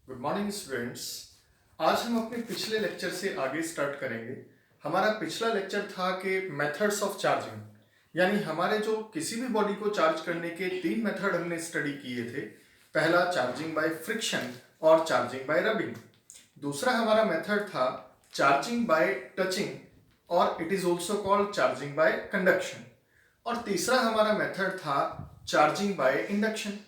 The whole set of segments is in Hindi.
Good morning students. आज हम अपने पिछले लेक्चर से आगे स्टार्ट करेंगे। हमारा पिछला लेक्चर था कि मेथड्स ऑफ चार्जिंग, यानी हमारे जो किसी भी बॉडी को चार्ज करने के तीन मेथड हमने स्टडी किए थे। पहला चार्जिंग बाय फ्रिक्शन और चार्जिंग बाय रबिंग। दूसरा हमारा मेथड था चार्जिंग बाय टचिंग और it is also called charging by conduction. और तीसरा हमारा मेथड था चार्जिंग बाय इंडक्शन।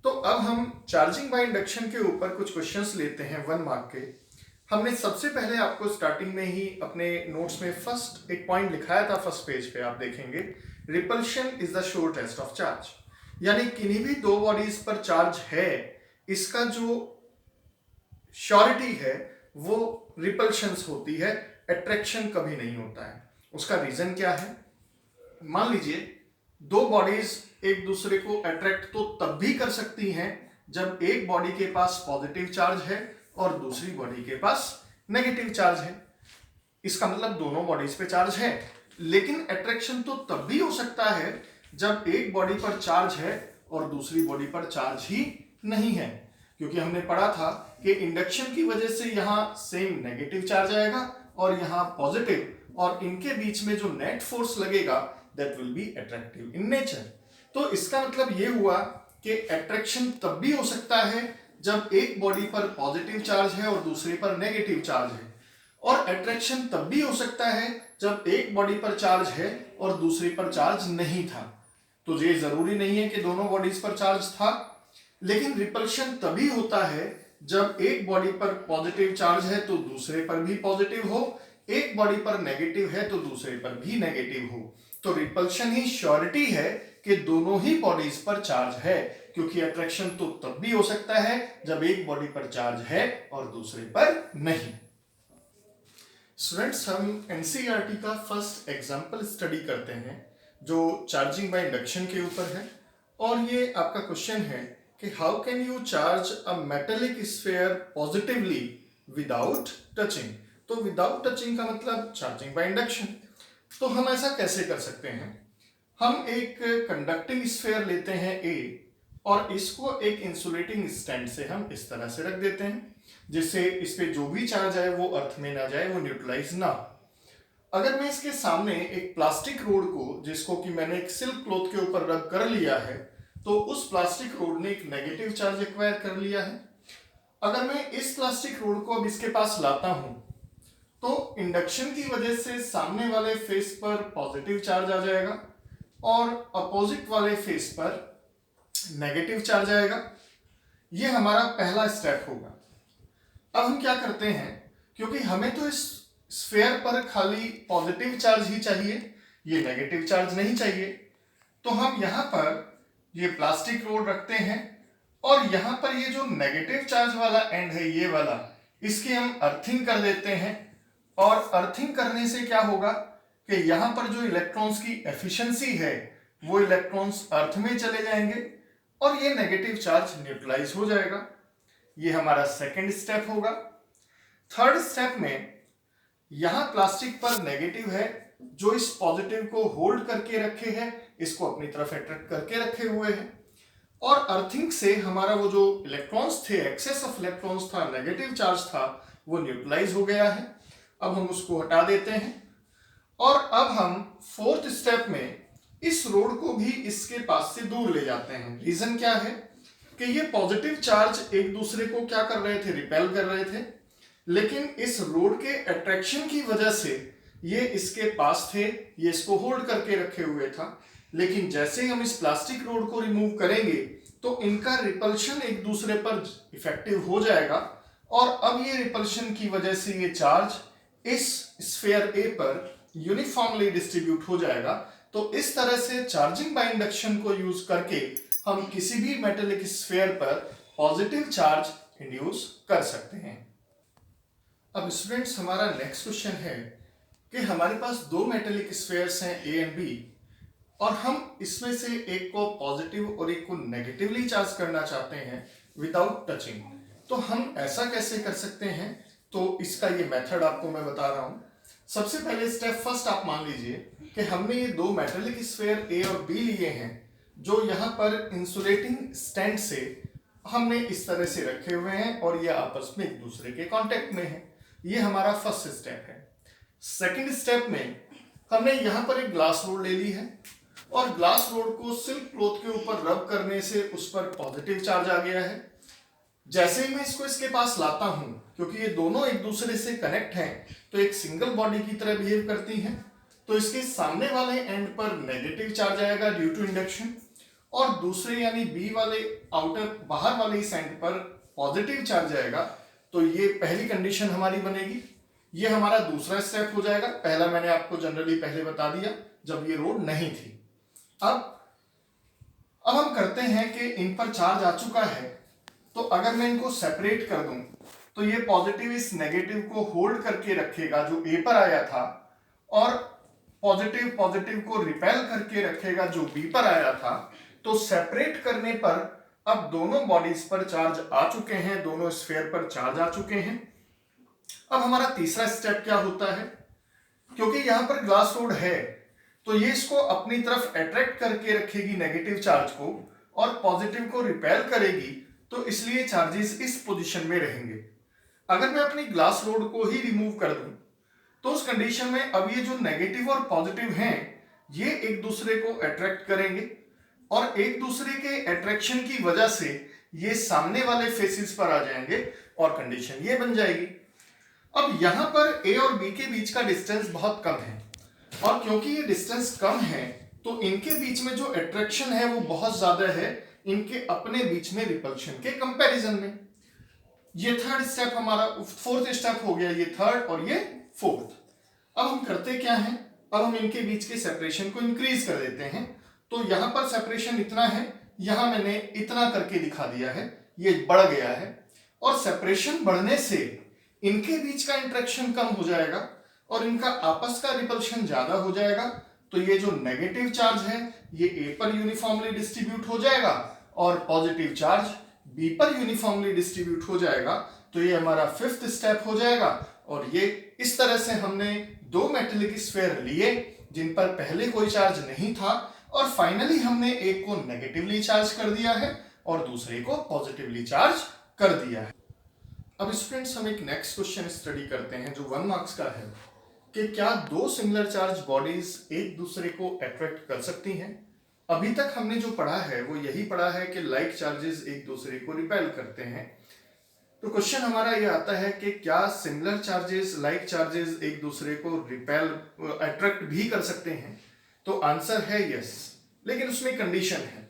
तो अब हम चार्जिंग बाय इंडक्शन के ऊपर कुछ क्वेश्चंस लेते हैं 1 मार्क के। हमने सबसे पहले आपको स्टार्टिंग में ही अपने नोट्स में फर्स्ट एक पॉइंट लिखाया था। फर्स्ट पेज पे आप देखेंगे repulsion is the sure test of charge, यानी किन्हीं भी दो बॉडीज पर चार्ज है, इसका जो श्योरिटी है वो रिपल्शंस होती है, अट्रैक्शन कभी नहीं होता है। उसका रीजन क्या है? मान लीजिए दो बॉडीज एक दूसरे को अट्रैक्ट तो तब भी कर सकती हैं जब एक बॉडी के पास पॉजिटिव चार्ज है और दूसरी बॉडी के पास नेगेटिव चार्ज है। इसका मतलब दोनों बॉडीज पे चार्ज है, लेकिन अट्रैक्शन तो तब भी हो सकता है जब एक बॉडी पर चार्ज है और दूसरी बॉडी पर चार्ज ही नहीं है, क्योंकि हमने पढ़ा था कि इंडक्शन की वजह से यहां सेम नेगेटिव चार्ज आएगा और यहां पॉजिटिव, और इनके बीच में जो नेट फोर्स लगेगा that will be attractive in nature. तो इसका मतलब ये हुआ कि अट्रैक्शन तब भी हो सकता है जब एक बॉडी पर पॉजिटिव चार्ज है और दूसरे पर नेगेटिव चार्ज है, और अट्रैक्शन तब भी हो सकता है जब एक बॉडी पर चार्ज है और दूसरी पर चार्ज नहीं था। तो ये जरूरी नहीं है कि दोनों बॉडीज पर चार्ज था, लेकिन रिपल्शन तभी होता है जब एक बॉडी पर पॉजिटिव चार्ज है तो दूसरे पर भी पॉजिटिव हो, एक बॉडी पर नेगेटिव है तो दूसरे पर भी नेगेटिव हो। तो रिपल्शन ही श्योरिटी है कि दोनों ही बॉडीज पर चार्ज है, क्योंकि अट्रैक्शन तो तब भी हो सकता है जब एक बॉडी पर चार्ज है और दूसरे पर नहीं। स्टूडेंट्स, हम एनसीईआरटी का फर्स्ट एग्जांपल स्टडी करते हैं जो चार्जिंग बाय इंडक्शन के ऊपर है, और ये आपका क्वेश्चन है कि how can you charge a metallic sphere positively without touching. तो विदाउट टचिंग का मतलब चार्जिंग बाय इंडक्शन। तो हम ऐसा कैसे कर सकते हैं? हम एक कंडक्टिंग स्फीयर लेते हैं A और इसको एक इंसुलेटिंग स्टैंड से हम इस तरह से रख देते हैं जिससे इस पे जो भी चार्ज आए वो अर्थ में ना जाए, वो न्यूट्रलाइज ना हो। अगर मैं इसके सामने एक प्लास्टिक रोड को, जिसको कि मैंने एक सिल्क क्लॉथ के ऊपर रब कर लिया है, तो उस प्लास्टिक रोड ने एक नेगेटिव चार्ज एक्वायर कर लिया है। अगर मैं इस प्लास्टिक रोड को अब इसके पास लाता हूं तो इंडक्शन की वजह से सामने वाले फेस पर पॉजिटिव चार्ज आ जाएगा और अपोजिट वाले फेस पर नेगेटिव चार्ज आएगा। ये हमारा पहला स्टेप होगा। अब हम क्या करते हैं, क्योंकि हमें तो इस स्फीयर पर खाली पॉजिटिव चार्ज ही चाहिए, ये नेगेटिव चार्ज नहीं चाहिए, तो हम यहां पर ये प्लास्टिक रोड रखते हैं और यहां पर ये जो नेगेटिव चार्ज वाला एंड है, ये वाला, इसकी हम अर्थिंग कर देते हैं। और अर्थिंग करने से क्या होगा कि यहां पर जो इलेक्ट्रॉन्स की एफिशिएंसी है वो इलेक्ट्रॉन्स अर्थ में चले जाएंगे और ये नेगेटिव चार्ज न्यूट्रलाइज हो जाएगा। ये हमारा सेकंड स्टेप होगा। थर्ड स्टेप में यहां प्लास्टिक पर नेगेटिव है जो इस पॉजिटिव को होल्ड करके रखे है, इसको अपनी तरफ अट्रैक्ट करके रखे हुए है, और अर्थिंग से हमारा वो जो इलेक्ट्रॉन्स थे, एक्सेस ऑफ इलेक्ट्रॉन्स था, नेगेटिव चार्ज था, वो न्यूट्रलाइज हो गया है। अब हम उसको हटा देते हैं और अब हम फोर्थ स्टेप में इस रोड को भी इसके पास से दूर ले जाते हैं। रीजन क्या है कि ये पॉजिटिव चार्ज एक दूसरे को क्या कर रहे थे, रिपेल कर रहे थे, लेकिन इस रोड के अट्रैक्शन की वजह से ये इसके पास थे, ये इसको होल्ड करके रखे हुए था, लेकिन जैसे हम इस प्लास्टिक रोड को रिमूव करेंगे तो इनका रिपल्शन एक दूसरे पर इफेक्टिव हो जाएगा और अब ये रिपल्शन की वजह से ये चार्ज इस स्फीयर A पर यूनिफॉर्मली डिस्ट्रीब्यूट हो जाएगा। तो इस तरह से चार्जिंग बाय इंडक्शन को यूज करके हम किसी भी मेटेलिक स्फीयर पर पॉजिटिव चार्ज इंड्यूस कर सकते हैं। अब स्टूडेंट्स, हमारा नेक्स्ट क्वेश्चन है कि हमारे पास दो मेटेलिक स्फीयर्स हैं A एंड B, और हम इसमें से एक को पॉजिटिव और एक को नेगेटिवली चार्ज करना चाहते हैं विदाउट टचिंग। तो हम ऐसा कैसे कर सकते हैं? तो इसका ये मेथड आपको मैं बता रहा हूं। सबसे पहले स्टेप फर्स्ट आप मान लीजिए कि हमने ये दो मेटेलिक स्फीयर A और B लिए हैं जो यहां पर इंसुलेटिंग स्टैंड से हमने इस तरह से रखे हुए हैं और ये आपस में एक दूसरे के कांटेक्ट में है। ये हमारा फर्स्ट स्टेप है। सेकंड स्टेप में हमने यहाँ पर एक ग्लास रोड ले ली है और ग्लास रोड को सिल्क क्लॉथ के ऊपर रब करने से उस पर पॉजिटिव चार्ज आ गया है। जैसे ही मैं इसको इसके पास लाता हूं, क्योंकि ये दोनों एक दूसरे से कनेक्ट हैं, तो एक सिंगल बॉडी की तरह बिहेव करती हैं, तो इसके सामने वाले एंड पर नेगेटिव चार्ज आएगा ड्यू टू इंडक्शन और दूसरे यानी बी वाले आउटर बाहर वाले इस एंड पर पॉजिटिव चार्ज आएगा। तो ये पहली कंडीशन हमारी बनेगी। ये हमारा दूसरा स्टेप हो जाएगा। पहला मैंने आपको जनरली पहले बता दिया जब ये रोड नहीं थी। अब हम करते हैं कि इन पर चार्ज आ चुका है, तो अगर मैं इनको सेपरेट कर दूं तो ये पॉजिटिव इस नेगेटिव को होल्ड करके रखेगा जो ए पर आया था, और पॉजिटिव पॉजिटिव को रिपेल करके रखेगा जो बी पर आया था। तो सेपरेट करने पर अब दोनों बॉडीज पर चार्ज आ चुके हैं, दोनों स्फीयर पर चार्ज आ चुके हैं। अब हमारा तीसरा स्टेप क्या होता है, क्योंकि यहां पर ग्लास रोड है तो ये इसको अपनी तरफ अट्रैक्ट करके रखेगी नेगेटिव चार्ज को और पॉजिटिव को रिपेल करेगी, तो इसलिए चार्जेस इस पोजीशन में रहेंगे। अगर मैं अपनी ग्लास रोड को ही रिमूव कर दूं तो उस कंडीशन में अब ये जो नेगेटिव और पॉजिटिव हैं ये एक दूसरे को अट्रैक्ट करेंगे और एक दूसरे के अट्रैक्शन की वजह से ये सामने वाले फेसेस पर आ जाएंगे और कंडीशन ये बन जाएगी। अब यहां पर ए और बी के बीच का डिस्टेंस बहुत कम है और क्योंकि ये डिस्टेंस कम है तो इनके बीच में जो अट्रैक्शन है वो बहुत ज्यादा है इनके अपने बीच में रिपल्शन के कंपैरिजन में। ये थर्ड स्टेप हमारा, फोर्थ स्टेप हो गया ये थर्ड और ये फोर्थ। अब हम करते क्या हैं, अब हम इनके बीच के सेपरेशन को इंक्रीज कर देते हैं। तो यहां पर सेपरेशन इतना है, यहां मैंने इतना करके दिखा दिया है, ये बढ़ गया है और सेपरेशन बढ़ने से इनके बीच का इंटरेक्शन कम हो जाएगा और इनका आपस का रिपल्शन ज्यादा हो जाएगा। तो ये जो नेगेटिव चार्ज है ये ए पर यूनिफॉर्मली डिस्ट्रीब्यूट हो जाएगा और पॉजिटिव चार्ज बी पर यूनिफॉर्मली डिस्ट्रीब्यूट हो जाएगा। तो ये हमारा फिफ्थ स्टेप हो जाएगा और ये इस तरह से हमने दो मेटेलिक स्फीयर लिए जिन पर पहले कोई चार्ज नहीं था और फाइनली हमने एक को नेगेटिवली चार्ज कर दिया है और दूसरे को पॉजिटिवली चार्ज कर दिया है। अब स्टूडेंट्स हम एक नेक्स्ट क्वेश्चन स्टडी करते हैं जो 1 मार्क्स का है कि क्या दो सिमिलर चार्ज बॉडीज एक दूसरे को अट्रैक्ट कर सकती हैं। अभी तक हमने जो पढ़ा है वो यही पढ़ा है कि लाइक चार्जेस एक दूसरे को रिपेल करते हैं। तो क्वेश्चन हमारा ये आता है कि क्या सिमिलर चार्जेस लाइक चार्जेस एक दूसरे को रिपेल अट्रैक्ट भी कर सकते हैं। तो आंसर है यस, लेकिन उसमें कंडीशन है।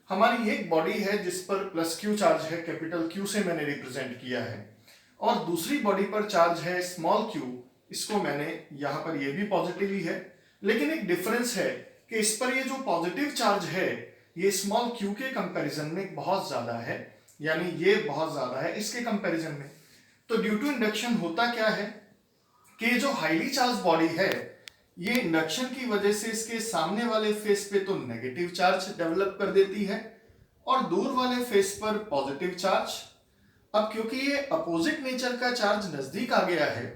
हमारी एक बॉडी है जिस पर प्लस क्यू चार्ज है, कैपिटल क्यू से मैंने रिप्रेजेंट किया है, और दूसरी बॉडी पर चार्ज है स्मॉल क्यू, इसको मैंने यहाँ पर ये भी पॉजिटिव ही है, लेकिन एक डिफरेंस है कि इस पर ये जो पॉजिटिव चार्ज है ये स्मॉल क्यू के कंपैरिजन में बहुत ज्यादा है, यानी ये बहुत ज्यादा है इसके कंपैरिजन में। तो ड्यू टू इंडक्शन होता क्या है कि जो हाईली चार्ज बॉडी है ये इंडक्शन की वजह से इसके सामने वाले फेस पे तो नेगेटिव चार्ज डेवलप कर देती है और दूर वाले फेस पर पॉजिटिव चार्ज। अब क्योंकि ये अपोजिट नेचर का चार्ज नजदीक आ गया है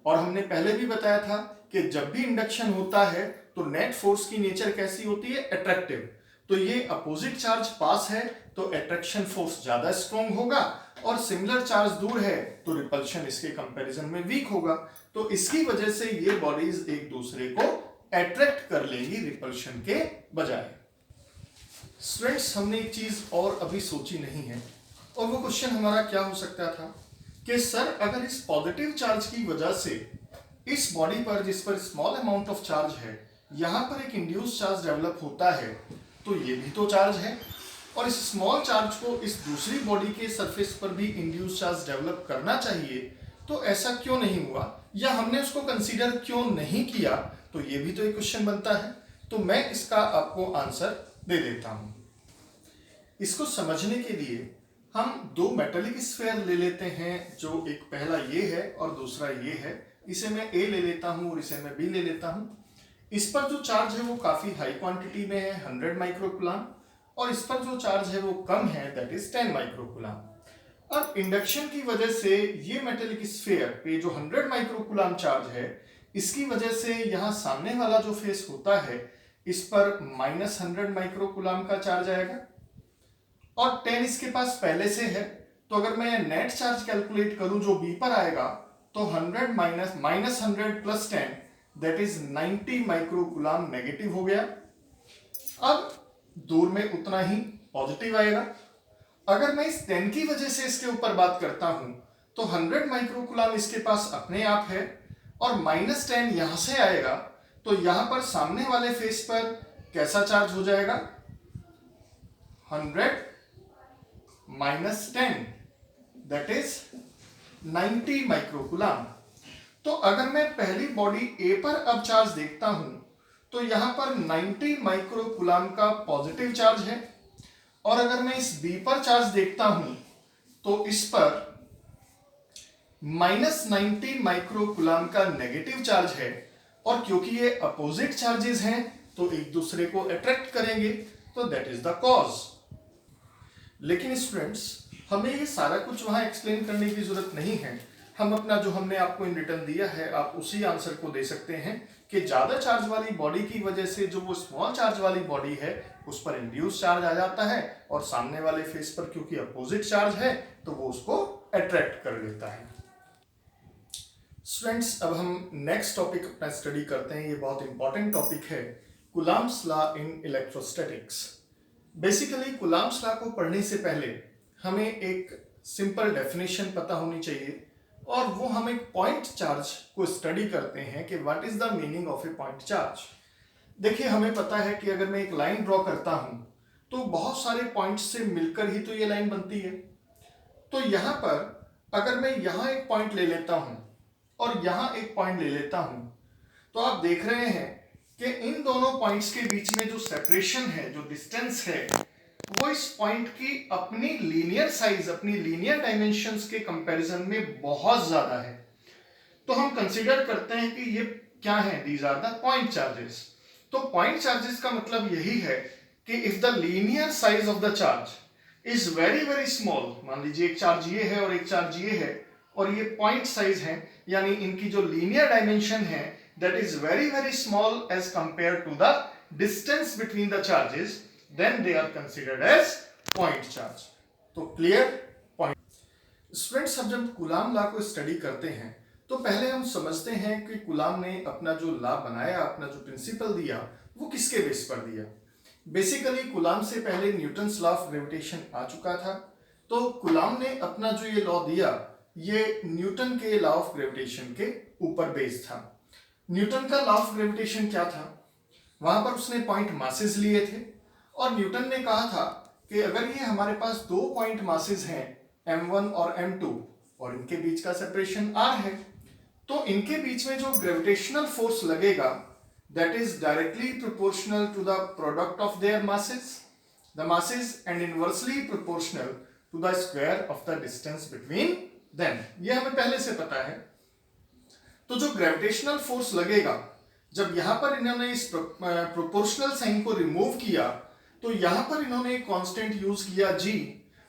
और हमने पहले भी बताया था कि जब भी इंडक्शन होता है तो नेट फोर्स की नेचर कैसी होती है, अट्रैक्टिव। तो ये अपोजिट चार्ज पास है तो अट्रैक्शन फोर्स ज्यादा स्ट्रॉन्ग होगा और सिमिलर चार्ज दूर है तो रिपल्शन इसके कंपैरिजन में वीक होगा। तो इसकी वजह से ये बॉडीज एक दूसरे को अट्रैक्ट कर लेंगी रिपल्शन के बजाय। स्टूडेंट्स हमने एक चीज और अभी सोची नहीं है और वो क्वेश्चन हमारा क्या हो सकता था कि सर अगर इस पॉजिटिव चार्ज की वजह से इस बॉडी पर जिस पर स्मॉल अमाउंट ऑफ चार्ज है यहां पर एक इंड्यूस चार्ज डेवलप होता है तो ये भी तो चार्ज है और इस स्मॉल चार्ज को इस दूसरी बॉडी के सरफेस पर भी इंड्यूस चार्ज डेवलप करना चाहिए, तो ऐसा क्यों नहीं हुआ या हमने उसको कंसीडर क्यों नहीं किया। तो ये भी तो एक क्वेश्चन बनता है। तो मैं इसका आपको आंसर दे देता हूं। इसको समझने के लिए हम दो मेटेलिक स्फीयर ले लेते हैं, जो एक पहला ये है और दूसरा ये है। इसे मैं ए ले लेता हूं और इसे मैं बी ले लेता हूं। इस पर जो चार्ज है वो काफी हाई क्वांटिटी में है 100 माइक्रोकूलम और इस पर जो चार्ज है वो कम है दैट इज 10 माइक्रोकूलम। अब इंडक्शन की वजह से ये मेटेलिक स्फीयर पे जो 100 माइक्रोकूलम चार्ज है इसकी वजह से यहाँ सामने वाला जो फेस होता है इस पर -100 माइक्रोकूलम का चार्ज आएगा और 10 इसके पास पहले से है, तो अगर मैं नेट चार्ज कैलकुलेट करूं जो बी पर आएगा तो 100 minus 100 plus 10 that is 90 microcoulomb negative हो गया। अब दूर में उतना ही पॉजिटिव आएगा। अगर मैं इस 10 की वजह से इसके ऊपर बात करता हूं तो 100 माइक्रोकूलम इसके पास अपने आप है और माइनस 10 यहां से आएगा, तो यहां पर सामने वाले फेस पर कैसा चार्ज हो जाएगा? 100 माइनस 10 दैट इज 90 माइक्रोकूलम। तो अगर मैं पहली बॉडी ए पर अब चार्ज देखता हूं तो यहां पर 90 माइक्रोकूलम का पॉजिटिव चार्ज है, और अगर मैं इस बी पर चार्ज देखता हूं तो इस पर माइनस 90 माइक्रोकूलम का नेगेटिव चार्ज है, और क्योंकि ये अपोजिट चार्जेस हैं तो एक दूसरे को अट्रैक्ट करेंगे, तो दैट इज द कॉज। लेकिन स्टूडेंट्स, हमें ये सारा कुछ वहां एक्सप्लेन करने की जरूरत नहीं है। हम अपना जो हमने आपको इन रिटर्न दिया है आप उसी आंसर को दे सकते हैं कि ज्यादा चार्ज वाली बॉडी की वजह से जो वो स्मॉल चार्ज वाली बॉडी है उस पर इंड्यूस चार्ज आ जाता है, और सामने वाले फेस पर क्योंकि अपोजिट चार्ज है तो वो उसको अट्रैक्ट कर लेता है। स्टूडेंट्स, अब हम नेक्स्ट टॉपिक अपना स्टडी करते हैं। ये बहुत इंपॉर्टेंट टॉपिक है, Coulomb's law in electrostatics. Basically Coulomb's law को पढ़ने से पहले हमें एक सिंपल डेफिनेशन पता होनी चाहिए, और वो हम एक पॉइंट चार्ज को स्टडी करते हैं कि what is the meaning of A point charge. देखिए, हमें पता है कि अगर मैं एक लाइन ड्रॉ करता हूं तो बहुत सारे पॉइंट्स से मिलकर ही तो ये लाइन बनती है। तो यहां पर अगर मैं यहां एक पॉइंट ले लेता हूं और यहां एक पॉइंट ले लेता हूं, तो आप देख रहे हैं कि इन दोनों पॉइंट्स के बीच में जो सेपरेशन है, जो डिस्टेंस है, वो इस पॉइंट की अपनी लीनियर साइज, अपनी लीनियर डायमेंशंस के कंपैरिजन में बहुत ज्यादा है। तो हम कंसीडर करते हैं कि ये क्या है? These are the point charges. तो पॉइंट चार्जेस का मतलब यही है कि if the linear size of the charge is very very small, मान लीजिए एक चार्ज ये है और एक चार्ज ये है और ये पॉइंट साइज है, यानी इनकी जो लीनियर डायमेंशन है that is very very small as compare to the distance between the charges, then they are considered as point charge। तो क्लियर पॉइंट। स्टूडेंट्स, अब जब कूलम्ब लॉ को स्टडी करते हैं तो पहले हम समझते हैं कि कूलम्ब ने अपना जो लॉ बनाया, अपना जो प्रिंसिपल दिया, वो किसके बेस पर दिया। बेसिकली कूलम्ब से पहले न्यूटन्स लॉ ऑफ ग्रेविटेशन आ चुका था, तो कूलम्ब ने अपना जो ये लॉ दिया ये न्यूटन के लॉ ऑफ ग्रेविटेशन के ऊपर बेस्ड था। न्यूटन का लॉ ऑफ ग्रेविटेशन क्या था? वहां पर उसने पॉइंट मासेस लिए थे, और न्यूटन ने कहा था कि अगर ये हमारे पास दो पॉइंट मासेस हैं m1 और m2 और इनके बीच का सेपरेशन r है, तो इनके बीच में जो ग्रेविटेशनल फोर्स लगेगा that is directly proportional to the product of their masses and inversely proportional to the square of the distance between them. ये हमें पहले से पता है। तो जो ग्रेविटेशनल फोर्स लगेगा, जब यहां पर इन्होंने इस प्रोपोर्शनल साइन को रिमूव किया तो यहां पर इन्होंने एक कांस्टेंट यूज किया g,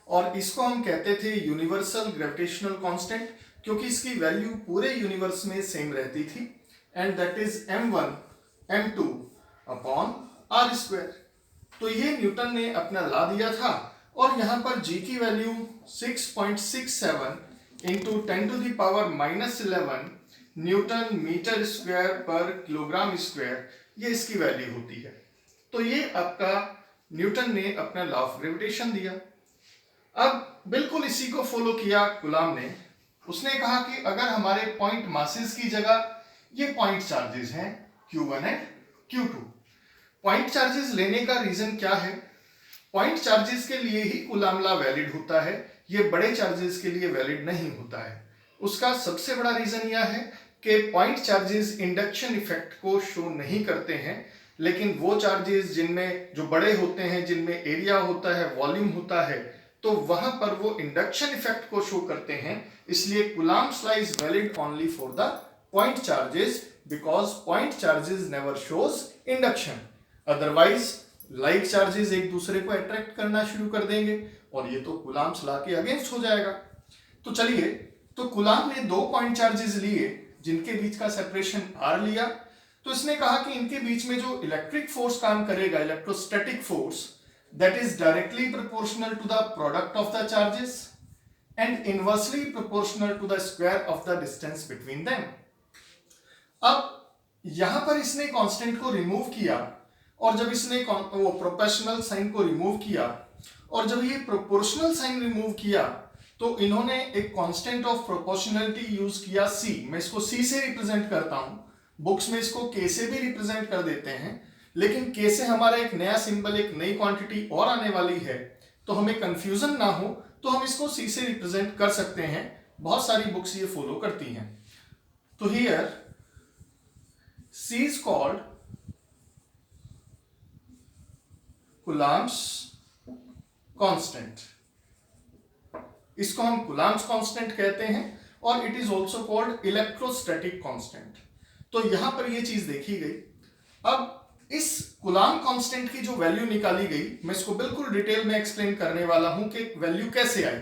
और इसको हम कहते थे यूनिवर्सल ग्रेविटेशनल कांस्टेंट, क्योंकि इसकी वैल्यू पूरे यूनिवर्स में सेम रहती थी, and that is m1 m2 upon r square. तो ये न्यूटन ने अपना लॉ दिया था, और यहां पर g की value 6.67 into 10 to the power -11 newton metre square per kilogram square, ये इसकी वैल्यू होती है। तो ये आपका न्यूटन ने अपना लॉ ऑफ ग्रेविटेशन दिया। अब बिल्कुल इसी को फॉलो किया कूलम्ब ने। उसने कहा कि अगर हमारे पॉइंट मासेस की जगह ये पॉइंट चार्जेस हैं Q1 and Q2। Point charges लेने का रीजन क्या है? पॉइंट चार्जेस के लिए ही कूलम्ब लॉ वैलिड होता है, ये बड़े चार्जेस के लिए वैलिड नहीं होता है। उसका सबसे बड़ा रीजन यह है कि पॉइंट चार्जेस इंडक्शन इफेक्ट को शो नहीं करते हैं, लेकिन वो चार्जेस जिनमें जो बड़े होते हैं, जिनमें एरिया होता है, वॉल्यूम होता है, तो वहां पर वो इंडक्शन इफेक्ट को शो करते हैं। इसलिए Coulomb's law is valid only for the point charges, because point charges never shows induction. Otherwise like charges एक दूसरे को अट्रैक्ट करना शुरू कर देंगे, और ये तो कूलम्ब्स लॉ के अगेंस्ट हो जाएगा। तो चलिए, तो कूलम्ब ने दो पॉइंट चार्जेस लिए जिनके बीच का सेपरेशन r लिया। तो इसने कहा कि इनके बीच में जो इलेक्ट्रिक फोर्स काम करेगा, electrostatic force, that is directly proportional to the product of the charges and inversely proportional to the square of the distance between them. अब यहां पर इसने कांस्टेंट को रिमूव किया और जब इसने वो प्रोपोर्शनल साइन को रिमूव किया और जब ये प्रोपोर्शनल साइन रिमूव किया तो इन्होंने एक कांस्टेंट ऑफ प्रोपोर्शनलिटी यूज किया c। मैं इसको c से रिप्रेजेंट करता हूं, बुक्स में इसको k से भी रिप्रेजेंट कर देते हैं, लेकिन k से हमारा एक नया सिंबल, एक नई क्वांटिटी और आने वाली है, तो हमें कंफ्यूजन ना हो तो हम इसको c से रिप्रेजेंट कर सकते हैं। बहुत सारी बुक्स ये फॉलो करती हैं। तो here c is called Coulomb's constant, इसको हम कूलम्ब्स कांस्टेंट कहते हैं और it is also called electrostatic constant. तो यहां पर ये चीज देखी गई। अब इस कूलम्ब कांस्टेंट की जो वैल्यू निकाली गई, मैं इसको बिल्कुल डिटेल में एक्सप्लेन करने वाला हूं कि वैल्यू कैसे आई।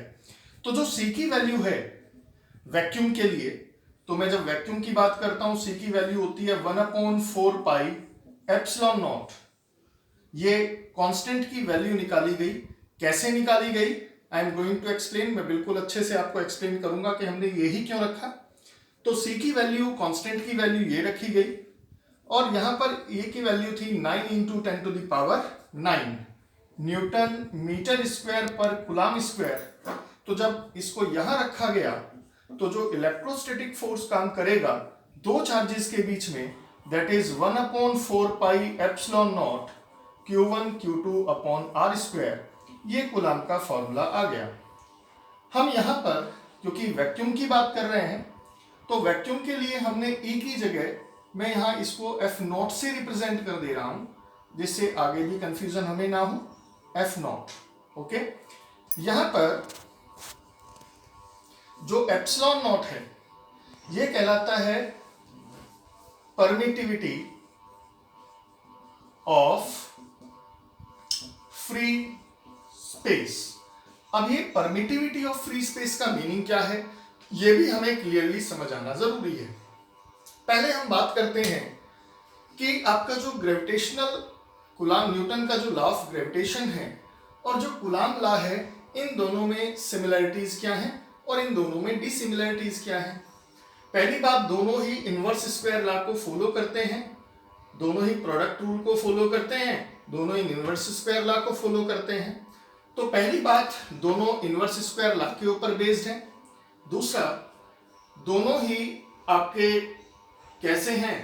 तो जो सी की वैल्यू है वैक्यूम के लिए, तो मैं जब वैक्यूम की बात करता हूं, सी की वैल्यू होती है 1/4 पाई एप्सिलॉन नॉट। ये कांस्टेंट की वैल्यू निकाली गई। कैसे निकाली गई I am going to explain. मैं बिल्कुल अच्छे से आपको एक्सप्लेन करूंगा कि हमने यही क्यों रखा। तो सी की वैल्यू, कांस्टेंट की वैल्यू ये रखी गई और यहां पर ए की वैल्यू थी 9 × 10⁹ न्यूटन मीटर स्क्वायर पर कूलम्ब स्क्वायर। तो जब इसको यहां रखा गया तो जो इलेक्ट्रोस्टैटिक फोर्स काम करेगा दो चार्जेस के बीच में, that is 1/4 pi epsilon not Q1 Q2 upon R square. ये कूलम्ब का फॉर्मूला आ गया। हम यहां पर क्योंकि वैक्यूम की बात कर रहे हैं तो वैक्यूम के लिए हमने E की जगह मैं यहां इसको F0 से रिप्रेजेंट कर दे रहा हूं, जिससे आगे भी कंफ्यूजन हमें ना हो। F0 okay. यहां पर जो एप्सिलॉन नॉट है ये कहलाता है परमिटिविटी ऑफ फ्री स्पेस। अब ये परमिटिविटी ऑफ फ्री स्पेस का मीनिंग क्या है ये भी हमें क्लियरली समझ आना जरूरी है। पहले हम बात करते हैं कि आपका जो ग्रेविटेशनल कूलम्ब, न्यूटन का जो लॉ ऑफ ग्रेविटेशन है और जो कूलम्ब लॉ है, इन दोनों में सिमिलरिटीज क्या हैं और इन दोनों में डिसिमिलरिटीज क्या हैं। पहली बात, दोनों ही इनवर्स स्क्वायर लॉ को फॉलो करते हैं, दोनों ही प्रोडक्ट रूल को फॉलो करते हैं, दोनों ही इनवर्स स्क्वायर लॉ को फॉलो करते हैं। तो पहली बात, दोनों इनवर्स स्क्वायर लॉ के ऊपर बेस्ड हैं। दूसरा, दोनों ही आपके कैसे हैं,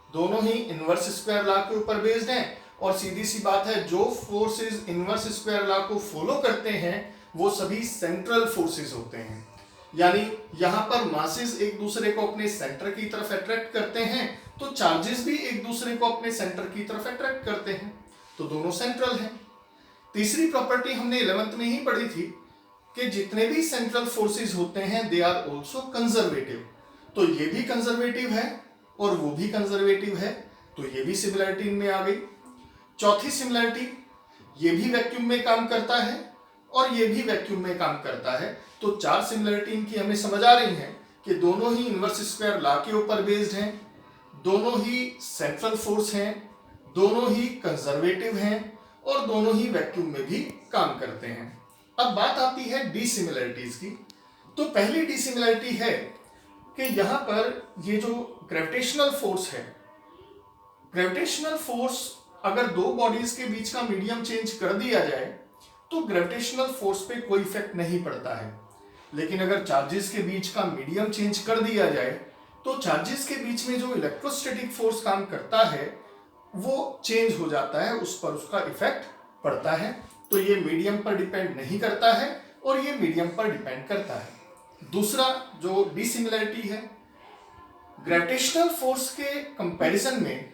दोनों ही इनवर्स स्क्वायर लॉ के ऊपर बेस्ड हैं। और सीधी सी बात है, जो फोर्सेस इनवर्स स्क्वायर लॉ को फॉलो करते हैं वो सभी सेंट्रल फोर्सेस होते हैं। यानी यहां पर मासेस एक दूसरे को अपने सेंटर की तरफ अट्रैक्ट करते हैं, तो चार्जेस भी एक दूसरे को अपने सेंटर की तरफ अट्रैक्ट करते हैं, तो दोनों सेंट्रल हैं। तीसरी प्रॉपर्टी हमने 11th में ही पढ़ी थी कि जितने भी सेंट्रल फोर्सेस होते हैं दे आर आल्सो कंजर्वेटिव। तो ये भी कंजर्वेटिव है और वो भी कंजर्वेटिव है, तो ये भी सिमिलरिटी में आ गई। चौथी सिमिलरिटी, ये भी वैक्यूम में काम करता है और ये भी वैक्यूम में काम करता है। तो चार सिमिलरिटी इनकी हमें समझ आ रही हैं कि दोनों ही इनवर्स स्क्वायर लॉ के ऊपर बेस्ड हैं, दोनों ही सेंट्रल फोर्स हैं, दोनों ही कंजर्वेटिव हैं और दोनों ही वैक्यूम में भी काम करते हैं। अब बात आती है डिसिमिलरिटीज की। तो पहली डिसिमिलरिटी है कि यहां पर ये जो ग्रेविटेशनल फोर्स है, ग्रेविटेशनल फोर्स अगर दो बॉडीज के बीच का मीडियम चेंज कर दिया जाए तो ग्रेविटेशनल फोर्स पे कोई इफेक्ट नहीं पड़ता है, लेकिन अगर चार्जेस के बीच का मीडियम चेंज कर दिया जाए तो चार्जेस के बीच में जो इलेक्ट्रोस्टैटिक फोर्स काम करता है वो चेंज हो जाता है, उस पर उसका इफेक्ट पड़ता है। तो ये मीडियम पर डिपेंड नहीं करता है और ये मीडियम पर डिपेंड करता है। दूसरा जो डिसिमिलरिटी है, ग्रेविटेशनल फोर्स के कंपैरिजन में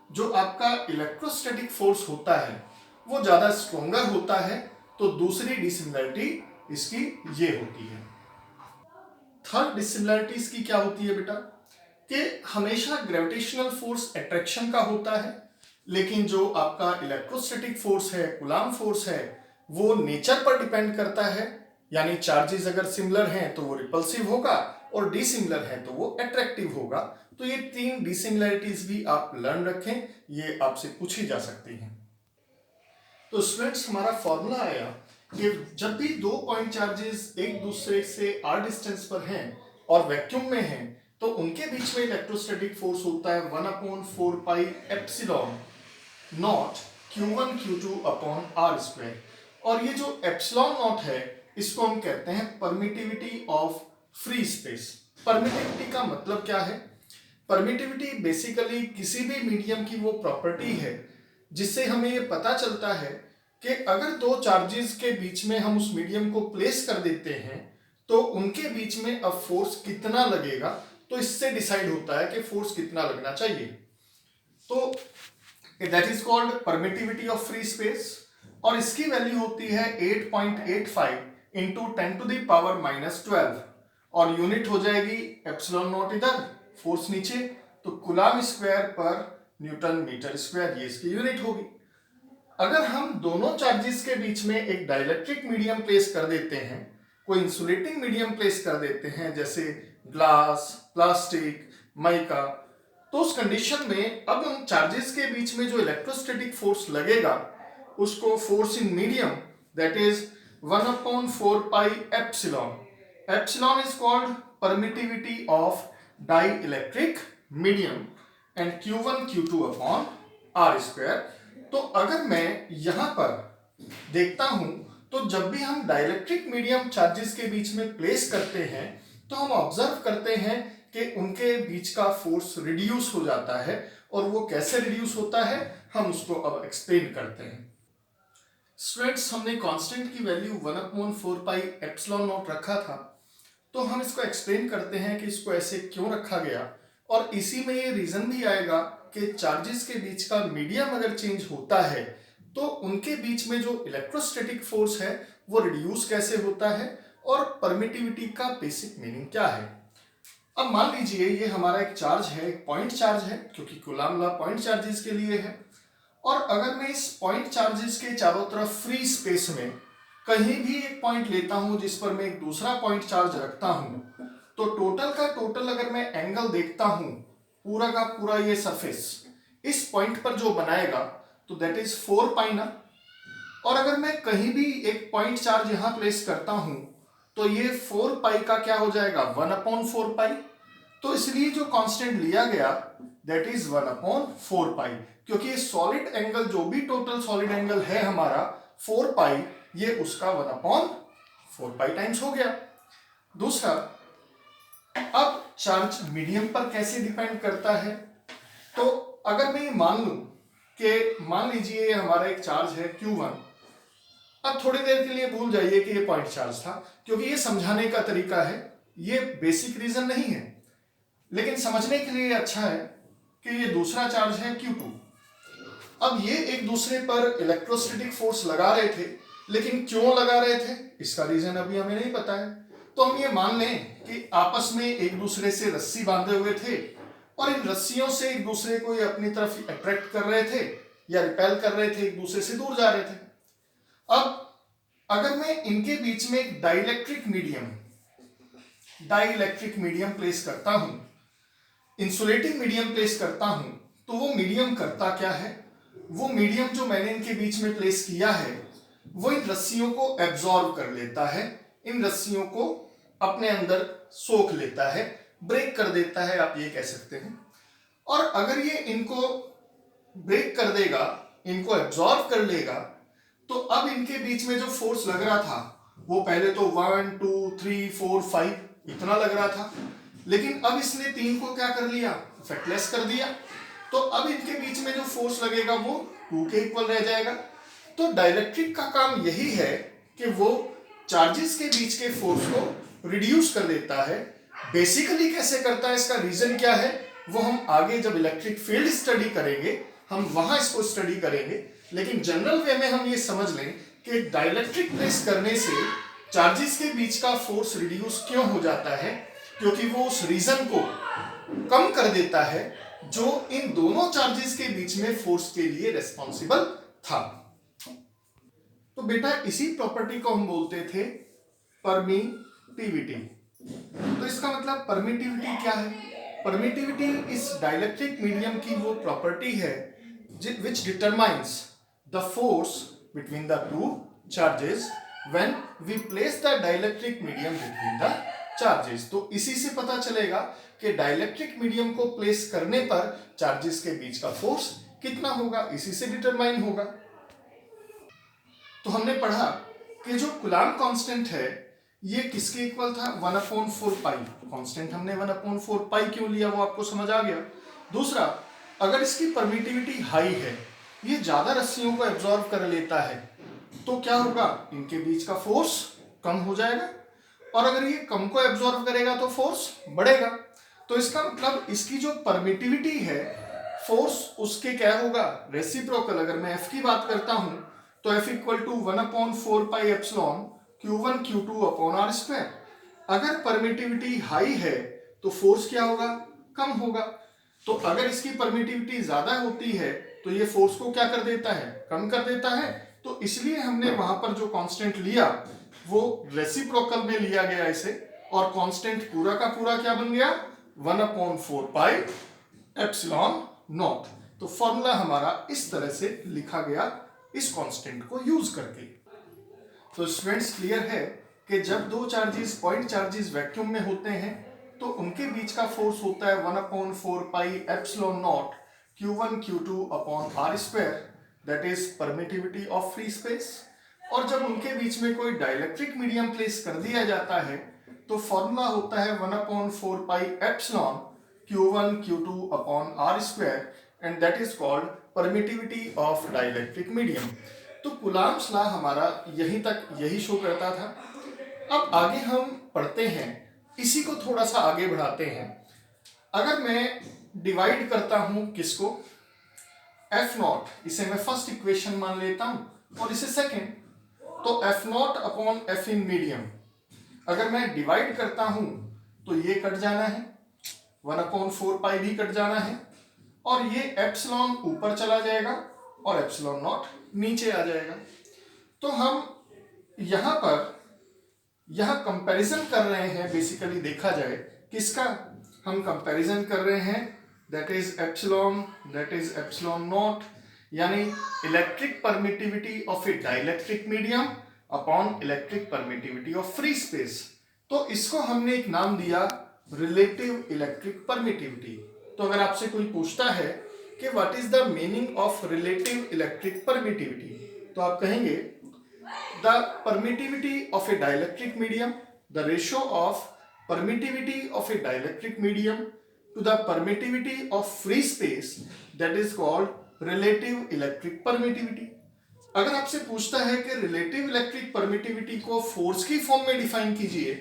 जो आपका इलेक्ट्रोस्टैटिक फोर्स होता है वो ज्यादा स्ट्रॉन्गर होता है, तो दूसरी डिसिमिलरिटी इसकी ये होती है। थर्ड डिसिमिलरिटी इसकी क्या होती है बेटा, कि हमेशा ग्रेविटेशनल फोर्स अट्रैक्शन का होता है, लेकिन जो आपका इलेक्ट्रोस्टैटिक फोर्स है, कूलम्ब फोर्स है, वो नेचर पर डिपेंड करता है। यानी चार्जेस अगर सिमिलर हैं तो वो रिपल्सिव होगा और डिसिमिलर है तो वो अट्रैक्टिव होगा। तो ये तीन डिसिमिलरिटीज भी आप लर्न रखें, ये आपसे पूछी जा सकती हैं। तो स्टूडेंट्स हमारा फॉर्मूला आया कि जब भी दो पॉइंट चार्जेस एक दूसरे से r डिस्टेंस पर हैं और वैक्यूम में हैं तो उनके बीच में इलेक्ट्रोस्टैटिक फोर्स होता है 1/4 pi epsilon not Q1 Q2 upon r square. और ये जो एप्सिलॉन नॉट है इसको हम कहते हैं permittivity of free space. Permittivity का मतलब क्या है? परमिटिविटी बेसिकली किसी भी मीडियम की वो प्रॉपर्टी है जिससे हमें ये पता चलता है कि अगर दो चार्जेस के बीच में हम उस मीडियम को प्लेस कर देते हैं तो उनके बीच में अब फोर्स कितना लगेगा, तो इससे डिसाइड होता है कि फोर्स कितना लगना चाहिए। तो that is called permittivity of free space और इसकी वैल्यू होती है 8.85 इंटू 10⁻⁻12 और यूनिट हो जाएगी एप्सिलॉन नॉट इधर, फोर्स नीचे, तो कूलम्ब स्क्वायर पर न्यूटन मीटर स्क्वायर ये इसकी यूनिट होगी। अगर हम दोनों चार्जेस के बीच में एक डाइलेक्ट्रिक मीडियम प्लेस कर देते हैं, कोई इंसुलेटिंग मीडियम प्लेस कर देते हैं जैसे ग्लास, प्लास्टिक, माइका, तो उस कंडीशन में अब उन चार्जेस के बीच में जो इलेक्ट्रोस्टैटिक फोर्स लगेगा उसको force in medium that is 1/4 pi epsilon. Epsilon is called permittivity of dielectric medium and Q1 Q2 upon r square. तो अगर मैं यहां पर देखता हूं तो जब भी हम डाइलेक्ट्रिक मीडियम चार्जेस के बीच में प्लेस करते हैं तो हम ऑब्जर्व करते हैं कि उनके बीच का फोर्स रिड्यूस हो जाता है। और वो कैसे रिड्यूस होता है हम उसको अब एक्सप्लेन करते हैं। स्टूडेंट्स, हमने कांस्टेंट की वैल्यू 1/4 पाई एप्सिलॉन नॉट रखा था, तो हम इसको एक्सप्लेन करते हैं कि इसको ऐसे क्यों रखा गया और इसी में ये रीजन भी आएगा कि चार्जेस के बीच का मीडियम अगर चेंज होता है तो उनके बीच में जो इलेक्ट्रोस्टैटिक फोर्स है वो रिड्यूस कैसे होता है और परमिटिविटी का बेसिक मीनिंग क्या है। अब मान लीजिए ये हमारा एक चार्ज है, एक पॉइंट चार्ज है, क्योंकि कूलम्ब लॉ पॉइंट चार्जेस के लिए है। और अगर मैं इस पॉइंट चार्जेस के चारों तरफ फ्री स्पेस में कहीं भी एक पॉइंट लेता हूं जिस पर मैं एक दूसरा पॉइंट चार्ज रखता हूं, तो टोटल का टोटल अगर मैं एंगल देखता हूं, पूरा का पूरा ये सरफेस इस पॉइंट पर जो बनाएगा तो दैट इज 4 पाई ना। और अगर मैं कहीं भी एक पॉइंट चार्ज यहां प्लेस करता हूं तो ये 4 पाई का क्या हो जाएगा 1/4 पाई। तो इसलिए जो कांस्टेंट लिया गया दैट इज 1/4 पाई, क्योंकि ये सॉलिड एंगल जो भी टोटल सॉलिड एंगल है हमारा 4 पाई, ये उसका 1/4 पाई टाइम्स हो गया। दूसरा, अब चार्ज मीडियम पर कैसे डिपेंड करता है? तो अगर मैं ये मान लूं कि मान लीजिए हमारा एक चार्ज है Q1, अब थोड़ी देर के लिए भूल जाइए कि ये पॉइंट चार्ज था, क्योंकि ये समझाने का तरीका है, ये बेसिक रीजन नहीं है, लेकिन समझने के लिए अच्छा है कि ये दूसरा चार्ज है Q2। अब ये एक दूसरे पर इलेक्ट्रोस्टैटिक फोर्स लगा रहे थे, लेकिन क्यों लगा रहे थे इसका रीजन अभी हमें नहीं पता है। तो हम ये मान लें कि आपस में एक दूसरे से रस्सी बांधे हुए थे और इन रस्सियों से एक दूसरे को ये अपनी तरफ अट्रैक्ट कर रहे थे या रिपेल कर रहे थे, एक दूसरे से दूर जा रहे थे। अब अगर मैं इनके बीच में एक डाइइलेक्ट्रिक मीडियम प्लेस करता हूं, इंसुलेटिंग मीडियम प्लेस करता हूं, तो वो मीडियम करता क्या है? वो मीडियम जो मैंने इनके बीच में प्लेस किया है वो इन रस्सियों को एब्जॉर्ब कर लेता है, इन रस्सियों को अपने अंदर सोख लेता है, ब्रेक कर देता है, आप ये कह सकते हैं। और अगर ये इनको ब्रेक कर देगा, इनको एब्जॉर्ब कर लेगा, तो अब इनके बीच में जो फोर्स लग रहा था वो पहले तो 1 2 3 4 5 इतना लग रहा था, लेकिन अब इसने 3 को क्या कर लिया, इफेक्टलेस कर दिया। तो अब इनके बीच में जो फोर्स लगेगा वो 2 के इक्वल रह जाएगा। तो डाइलेक्ट्रिक का काम यही है कि वो चार्जेस के बीच के फोर्स को रिड्यूस कर देता है। बेसिकली कैसे करता है, इसका रीजन क्या है, वो हम आगे जब इलेक्ट्रिक फील्ड स्टडी करेंगे हम वहां इसको स्टडी करेंगे। लेकिन जनरल वे में हम ये समझ लें कि डाइलेक्ट्रिक प्लेस करने से चार्जेस के बीच का फोर्स रिड्यूस क्यों हो जाता है, क्योंकि वो उस रीजन को कम कर देता है जो इन दोनों चार्जेस के बीच में फोर्स के लिए रेस्पॉन्सिबल था। तो बेटा इसी प्रॉपर्टी को हम बोलते थे परमिटिविटी। तो इसका मतलब परमिटिविटी क्या है? परमिटिविटी इस डाइलेक्ट्रिक मीडियम की वो प्रॉपर्टी है विच determines the force between the two charges when we place the dielectric medium between the charges। तो इसी से पता चलेगा कि डाइलेक्ट्रिक मीडियम को प्लेस करने पर चार्जेस के बीच का फोर्स कितना होगा, इसी से डिटरमाइन होगा। तो हमने पढ़ा कि जो कूलाम्ब कांस्टेंट है ये किसके इक्वल था, 1/4 पाई। कांस्टेंट हमने 1/4 पाई क्यों लिया वो आपको समझ आ गया। दूसरा, अगर इसकी परमिटिविटी हाई है, ये ज्यादा रस्सियों को एब्जॉर्ब कर लेता है, तो क्या होगा, इनके बीच का फोर्स कम हो जाएगा, और अगर ये कम को एब्जॉर्ब करेगा तो फोर्स बढ़ेगा। तो इसका मतलब इसकी जो परमिटिविटी है फोर्स उसके क्या होगा, रेसिप्रोकल। अगर मैं F की बात करता हूं तो F equal to 1/4 pi epsilon Q1 Q2 upon R square. अगर परमिटिविटी हाई है तो फोर्स क्या होगा, कम होगा। तो अगर इसकी परमिटिविटी ज्यादा होती है तो ये फोर्स को क्या कर देता है, कम कर देता है। तो इसलिए हमने वहां पर जो कांस्टेंट लिया वो रेसिप्रोकल में लिया गया इसे, और कांस्टेंट पूरा का पूरा क्या बन गया, 1/4 पाई एप्सिलॉन नॉट। तो फॉर्मूला हमारा इस तरह से लिखा गया इस कांस्टेंट को यूज करके। तो स्टूडेंट्स क्लियर है कि जब दो चार्जेस पॉइंट चार्जेस वैक्यूम में होते हैं तो उनके बीच का फोर्स होता है 1/4 pi epsilon not Q1 Q2 upon R square, that is permittivity of free space. और जब उनके बीच में कोई डाइलेक्ट्रिक मीडियम प्लेस कर दिया जाता है तो फॉर्मूला होता है 1/4 pi epsilon Q1 Q2 upon R square, and that is called permittivity of dielectric medium. तो कूलाम्ब्स लॉ हमारा यहीं तक यही शो करता था। अब आगे हम पढ़ते हैं, इसी को थोड़ा सा आगे बढ़ाते हैं। अगर मैं डिवाइड करता हूं किसको, F0, इसे मैं फर्स्ट इक्वेशन मान लेता हूं और इसे सेकेंड, तो F0 upon F in medium अगर मैं डिवाइड करता हूं तो ये कट जाना है, 1/4 पाई भी कट जाना है, और ये एप्सिलॉन ऊपर चला जाएगा और एप्सिलॉन नॉट नीचे आ जाएगा। तो हम यहां पर कंपैरिजन कर रहे हैं, बेसिकली देखा जाए किसका, हम कंपैरिजन कर रहे हैं दैट इज एप्सिलॉन नॉट, यानी electric permittivity of a dielectric medium upon electric permittivity of free space. तो इसको हमने एक नाम दिया रिलेटिव इलेक्ट्रिक परमिटिविटी। तो अगर आपसे कोई पूछता है कि what is the meaning of relative electric permittivity, तो आप कहेंगे the permittivity of a dielectric medium, the ratio of permittivity of a dielectric medium to the permittivity of free space, that is called relative electric permittivity. अगर आपसे पूछता है कि रिलेटिव इलेक्ट्रिक परमिटिविटी को फोर्स की फॉर्म में डिफाइन कीजिए,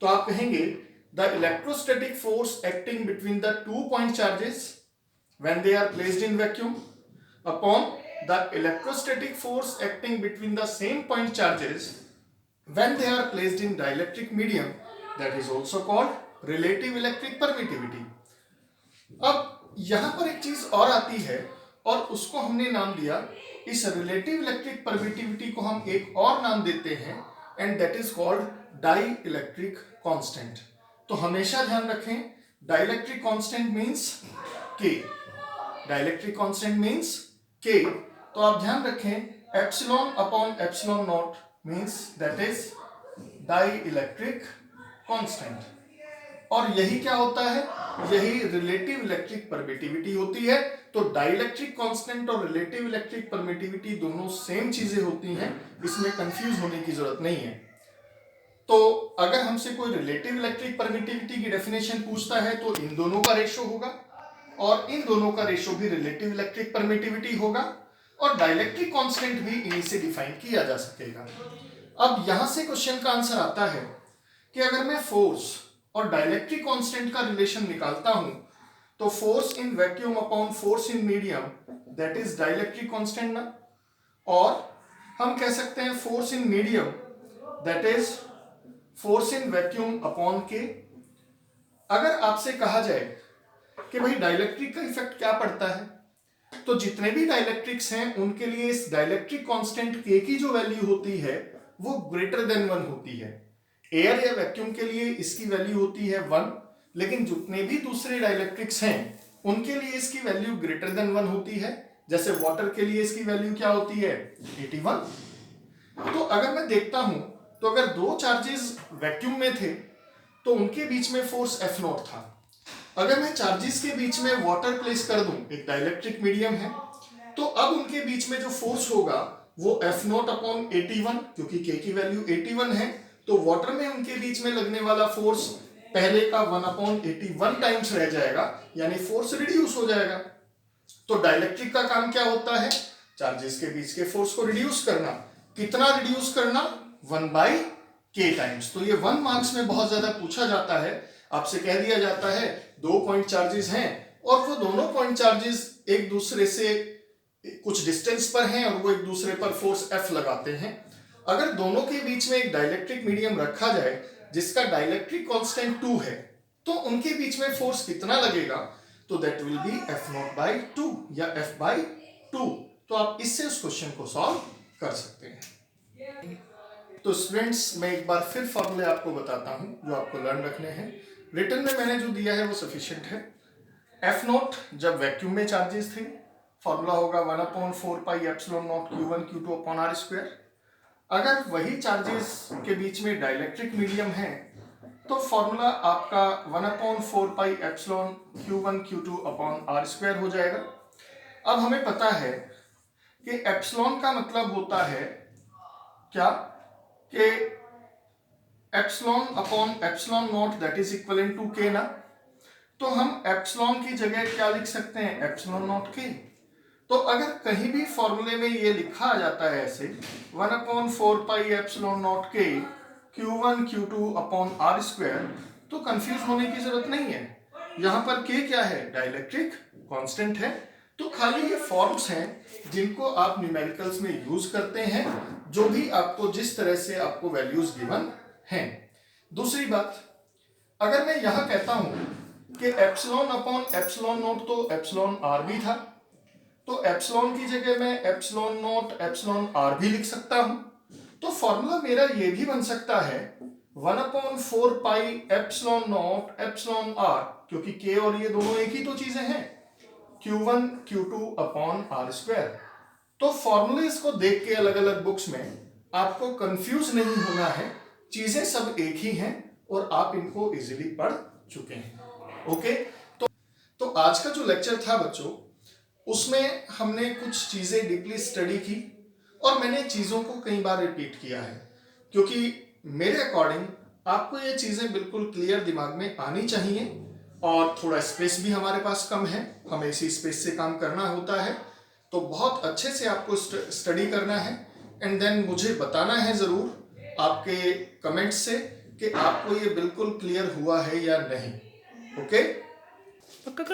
तो आप कहेंगे the electrostatic force acting between the 2 point charges when they are placed in vacuum upon the electrostatic force acting between the same point charges when they are placed in dielectric medium, that is also called relative electric permittivity। अब यहां पर एक चीज और आती है और उसको हमने नाम दिया, इस रिलेटिव इलेक्ट्रिक परमिटिविटी को हम एक और नाम देते हैं and that is called dielectric constant. तो हमेशा ध्यान रखें, dielectric constant means K, dielectric constant means K, तो आप ध्यान रखें epsilon upon epsilon nought means that is dielectric constant. और यही क्या होता है, यही रिलेटिव इलेक्ट्रिक परमिटिविटी होती है। तो डाइलेक्ट्रिक कांस्टेंट और रिलेटिव इलेक्ट्रिक परमिटिविटी दोनों सेम चीजें होती हैं, इसमें कंफ्यूज होने की जरूरत नहीं है। तो अगर हमसे कोई रिलेटिव इलेक्ट्रिक परमिटिविटी की डेफिनेशन पूछता है तो इन दोनों का रेशियो होगा, और इन दोनों का रेशियो भी रिलेटिव इलेक्ट्रिक परमिटिविटी होगा, और डाइलेक्ट्रिक कांस्टेंट भी इन्हीं से डिफाइन किया जा सकेगा। अब यहां से क्वेश्चन का आंसर आता है कि अगर मैं फोर्स और डाइलेक्ट्रिक कांस्टेंट का रिलेशन निकालता हूं तो force in vacuum upon force in medium, that is dielectric constant ना, और हम कह सकते हैं force in medium that is force in vacuum upon के। अगर आपसे कहा जाए कि भाई डाइलेक्ट्रिक का इफेक्ट क्या पड़ता है, तो जितने भी डाइलेक्ट्रिक्स हैं उनके लिए इस डाइलेक्ट्रिक कांस्टेंट के की जो वैल्यू होती है वो ग्रेटर देन 1 होती है। एयर या वैक्यूम के लिए इसकी वैल्यू होती है 1, लेकिन जितने भी दूसरे डाइलेक्ट्रिक्स हैं उनके लिए इसकी वैल्यू ग्रेटर देन 1 होती है। जैसे वाटर के लिए इसकी वैल्यू क्या होती है 81। तो अगर मैं देखता हूं तो अगर दो चार्जेस वैक्यूम में थे तो उनके बीच में फोर्स F नॉट था। अगर मैं चार्जेस के बीच में वाटर प्लेस कर दूं, एक डाइलेक्ट्रिक मीडियम है, तो अब उनके बीच में जो फोर्स होगा वो F नॉट अपॉन 81, क्योंकि K की वैल्यू 81 है, तो वाटर में उनके बीच में लगने वाला फोर्स पहले का 1/81 टाइम्स रह जाएगा, यानी फोर्स रिड्यूस हो जाएगा। तो डाइलेक्ट्रिक का काम क्या होता है, चार्जेस के बीच के फोर्स को रिड्यूस करना। कितना रिड्यूस करना, 1/k टाइम्स। तो ये 1 मार्क्स में बहुत ज्यादा पूछा जाता है, आपसे कह दिया जाता है 2 पॉइंट चार्जेस हैं और वो दोनों पॉइंट चार्जेस एक दूसरे से कुछ डिस्टेंस पर हैं और वो एक दूसरे पर फोर्स F लगाते हैं। अगर दोनों के बीच में एक डाइलेक्ट्रिक मीडियम रखा जाए जिसका डाइलेक्ट्रिक कांस्टेंट 2 है, तो उनके बीच में फोर्स कितना लगेगा, तो that will be F not by 2 या F बाई 2। तो आप इससे उस क्वेश्चन को सॉल्व कर सकते हैं। तो स्टूडेंट्स, मैं एक बार फिर फॉर्मूले आपको बताता हूं जो आपको लर्न रखने हैं। रिटर्न में मैंने जो दिया है वो सफिशिएंट है। F नॉट जब वैक्यूम में चार्जेस थे, फॉर्मूला होगा 1/4 pi epsilon not Q1 Q2 upon R square. अगर वही चार्जेस के बीच में डाइलेक्ट्रिक मीडियम है तो फॉर्मूला आपका 1/4 pi epsilon Q1 Q2 upon R square हो जाएगा। अब हमें पता है कि एप्सिलॉन का मतलब होता है क्या, कि epsilon upon epsilon nought that is equivalent to K ना। तो हम एप्सिलॉन की जगह क्या लिख सकते हैं, एप्सिलॉन नॉट K। तो अगर कहीं भी फॉर्मूले में ये लिखा आ जाता है ऐसे 1/4 pi epsilon not K Q1 Q2 upon R square, तो कंफ्यूज होने की जरूरत नहीं है। यहाँ पर K क्या है, डाइलेक्ट्रिक कांस्टेंट है। तो खाली ये फॉर्म्स हैं जिनको आप न्यूमेरिकल्स में यूज करते हैं, जो भी आपको जिस तरह से आपको वैल्यूज गिवन हैं। दूसरी बात, अगर मैं यहां कहता हूं कि एप्सिलॉन अपॉन एप्सिलॉन नॉट, तो एप्सिलॉन R भी था, तो एप्सिलॉन की जगह मैं एप्सिलॉन नॉट एप्सिलॉन R भी लिख सकता हूं। तो फॉर्मूला मेरा ये भी बन सकता है 1/4 pi epsilon not epsilon R, क्योंकि K और ये दोनों एक ही तो चीजें हैं, Q1 Q2 upon R square. तो फॉर्मूलेस को देख के अलग अलग बुक्स में आपको कंफ्यूज नहीं होना है, चीजें सब एक ही हैं और आप इनको इजीली पढ़ चुके हैं। ओके, तो आज का जो लेक्चर था बच्चों, उसमें हमने कुछ चीजें डीपली स्टडी की और मैंने चीजों को कई बार रिपीट किया है, क्योंकि मेरे अकॉर्डिंग आपको ये चीजें बिल्कुल क्लियर दिमाग में आनी चाहिए। और थोड़ा स्पेस भी हमारे पास कम है, हमें इसी स्पेस से काम करना होता है, तो बहुत अच्छे से आपको स्टडी करना है एंड देन मुझे बताना है जरूर आपके कमेंट्स से कि आपको ये बिल्कुल क्लियर हुआ है या नहीं। ओके, पक्का कर दो।